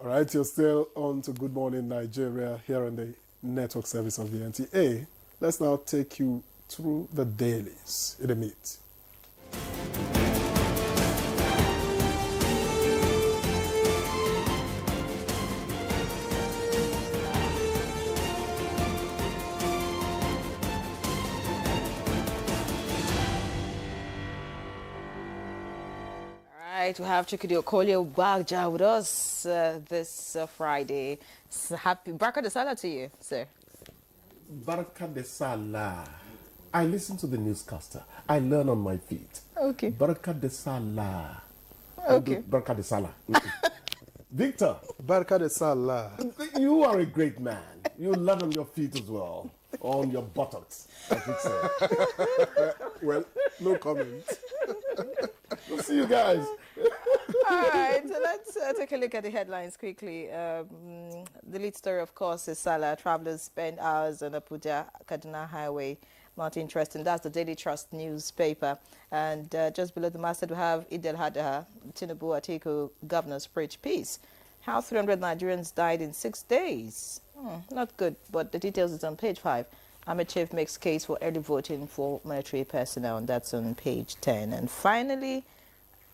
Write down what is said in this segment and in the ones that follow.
All right, you're still on to Good Morning Nigeria here on the network service of the NTA. Let's now take you through the dailies in a minute. We have Chikudi Okolie Abuja with us this Friday. So happy Baraka de Salah to you, sir. Baraka de Salah. I listen to the newscaster. I learn on my feet. Okay. Baraka de Salah. Okay. Baraka de Salah. Victor. Baraka de Salah. You are a great man. You learn on your feet as well. On your buttocks, I should say. Well, no comment. We'll see you guys. All right, so let's take a look at the headlines quickly. The lead story, of course, is Salah. Travelers spend hours on Abuja Kaduna Highway. Not interesting. That's the Daily Trust newspaper. And just below the masthead, we have Eid al-Adha, Tinubu Atiku, governors preach peace. How 300 Nigerians died in 6 days. Not good, but the details is on page 5. Army chief makes case for early voting for military personnel, and that's on page 10. And finally,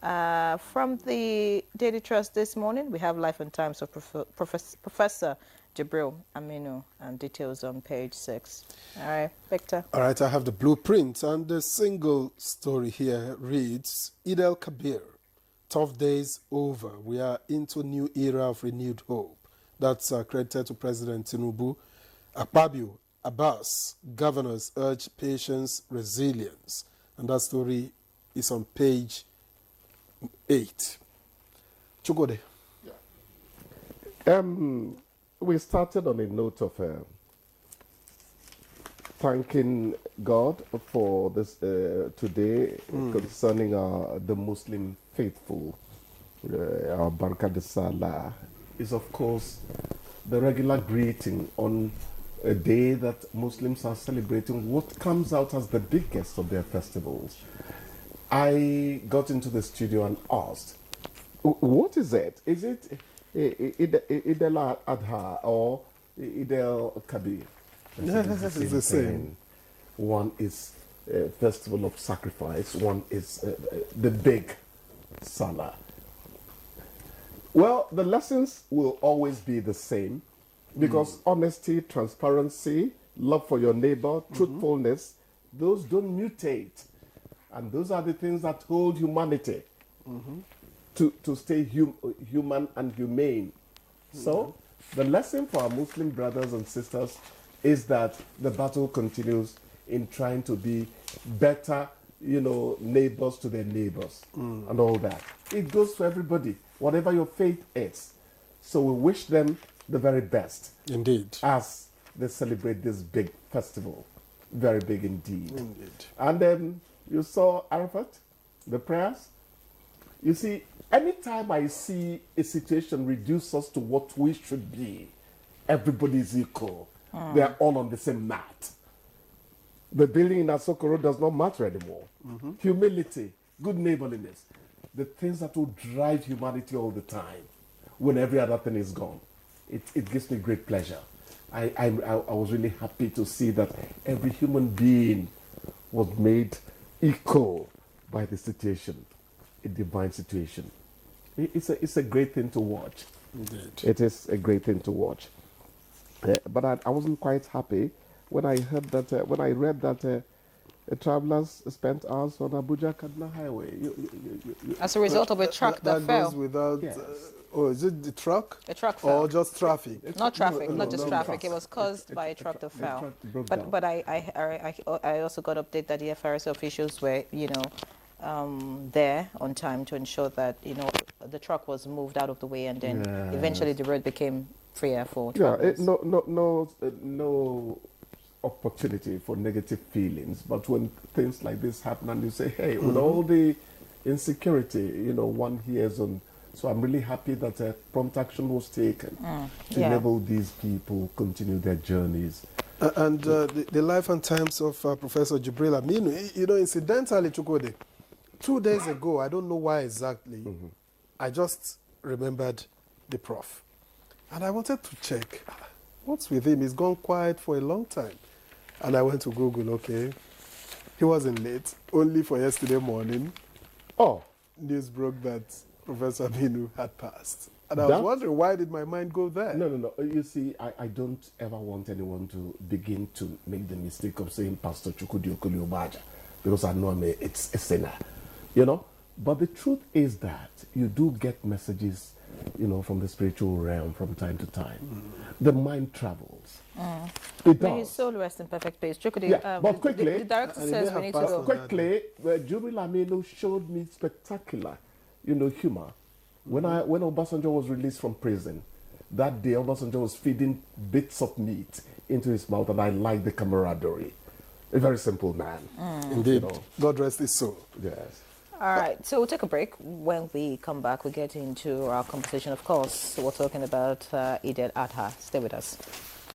from the Daily Trust this morning, we have Life and Times of Professor Jibril Aminu, and details on page 6. All right, Victor. All right, I have the blueprint, and the single story here reads, Eid al-Kabir, tough days over. We are into a new era of renewed hope. That's credited to President Tinubu. Akpabio, Abbas, governors urge patience, resilience. And that story is on page 8. Chukode. Yeah. We started on a note of thanking God for this today concerning the Muslim faithful. Our Baraka de Salah is, of course, the regular greeting on a day that Muslims are celebrating what comes out as the biggest of their festivals. I got into the studio and asked, what is it? Is it Eid al-Adha or Eid al-Kabir? It's the same. One is a festival of sacrifice, one is the big Salah. Well, the lessons will always be the same because honesty, transparency, love for your neighbor, truthfulness, those don't mutate. And those are the things that hold humanity to stay human and humane. So the lesson for our Muslim brothers and sisters is that the battle continues in trying to be better, neighbors to their neighbors and all that. It goes for everybody, whatever your faith is. So we wish them the very best. Indeed. As they celebrate this big festival. Very big indeed. Indeed. And you saw Arafat, the prayers. You see, anytime I see a situation reduce us to what we should be, everybody is equal. They are all on the same mat. The building in Asokoro does not matter anymore. Humility, good neighborliness, the things that will drive humanity all the time when every other thing is gone. It gives me great pleasure. I was really happy to see that every human being was made equal by the situation, a divine situation. It's a great thing to watch. Indeed. It is a great thing to watch. But I wasn't quite happy when I heard that, when I read that travelers spent hours on Abuja Kaduna Highway. As a result of a truck that fell. Goes without, Yes. Is it the truck? A truck fell. Or just traffic? Not traffic, No, not just no, traffic. trucks. It was caused by a truck that fell. truck broke But down. but I also got update that the FRS officials were there on time to ensure that the truck was moved out of the way, and then eventually the road became freer for travelers. No opportunity for negative feelings. But when things like this happen and you say, hey, with all the insecurity, one hears on. So I'm really happy that prompt action was taken to enable these people continue their journeys. And the life and times of Professor Jibril Aminu, incidentally, Chukode, 2 days ago, I don't know why exactly, I just remembered the prof. And I wanted to check, what's with him? He's gone quiet for a long time. And I went to Google, okay. He wasn't late, only for yesterday morning. Oh. News broke that Professor Binu had passed. And I was wondering, why did my mind go there? No. You see, I don't ever want anyone to begin to make the mistake of saying Pastor Chukwudi Obaja, because I know it's a sinner, you know. But the truth is that you do get messages, you know, from the spiritual realm from time to time. The mind travels. It May his does. soul rest in perfect peace. Chukwudi, Yeah, but quickly, the director and says we need to go. quickly, Jubil Aminu showed me spectacular, you know, humor. When Obasanjo was released from prison, that day Obasanjo was feeding bits of meat into his mouth, and I liked the camaraderie. A very simple man. Indeed. You know. God rest his soul. Yes. All right, so we'll take a break. When we come back, we'll get into our conversation. Of course, we're talking about Eid al-Adha. Stay with us.